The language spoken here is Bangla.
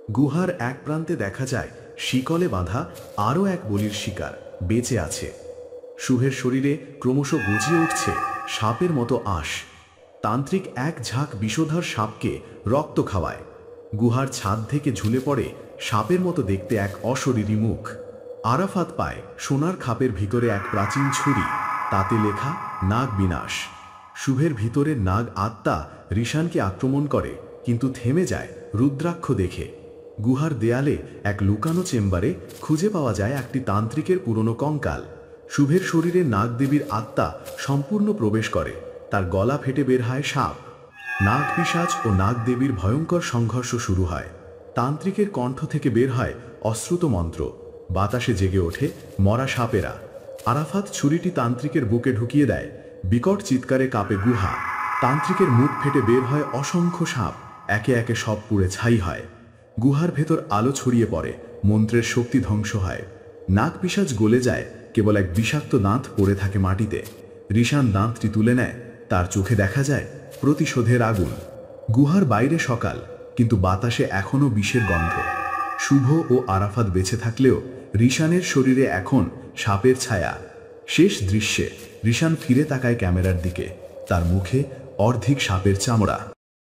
গুহার এক প্রান্তে দেখা যায় শিকলে বাঁধা আরও এক বলির শিকার বেঁচে আছে। শুভের শরীরে ক্রমশ গজিয়ে উঠছে সাপের মতো আঁশ। তান্ত্রিক এক ঝাঁক বিষধর সাপকে রক্ত খাওয়ায়। গুহার ছাদ থেকে ঝুলে পড়ে সাপের মতো দেখতে এক অশরীরী মুখ। আরাফাত পায় সোনার খাপের ভিতরে এক প্রাচীন ছুরি, তাতে লেখা নাগ বিনাশ। শুভের ভিতরে নাগ আত্মা রিশানকে আক্রমণ করে, কিন্তু থেমে যায় রুদ্রাক্ষ দেখে। গুহার দেয়ালে এক লুকানো চেম্বারে খুঁজে পাওয়া যায় একটি তান্ত্রিকের পুরনো কঙ্কাল। শুভের শরীরে নাগদেবীর আত্মা সম্পূর্ণ প্রবেশ করে, তার গলা ফেটে বের হয় সাপ। নাগপিশাচ ও নাগদেবীর ভয়ঙ্কর সংঘর্ষ শুরু হয়। তান্ত্রিকের কণ্ঠ থেকে বের হয় অশ্রুত মন্ত্র, বাতাসে জেগে ওঠে মরা সাপেরা। আরাফাত ছুরিটি তান্ত্রিকের বুকে ঢুকিয়ে দেয়, বিকট চিৎকারে কাঁপে গুহা। তান্ত্রিকের মুখ ফেটে বের হয় অসংখ্য সাপ, একে একে সব পুড়ে ছাই হয়। গুহার ভেতর আলো ছড়িয়ে পড়ে, মন্ত্রের শক্তি ধ্বংস হয়। নাগপিশাচ গলে যায়, কেবল এক বিষাক্ত দাঁত পড়ে থাকে মাটিতে। রিশান দাঁতটি তুলে নেয়, তার চোখে দেখা যায় প্রতিশোধের আগুন। গুহার বাইরে সকাল, কিন্তু বাতাসে এখনও বিষের গন্ধ। শুভ ও আরাফাত বেঁচে থাকলেও রিশানের শরীরে এখন সাপের ছায়া। শেষ দৃশ্যে রিশান ফিরে তাকায় ক্যামেরার দিকে, তার মুখে অর্ধেক সাপের চামড়া।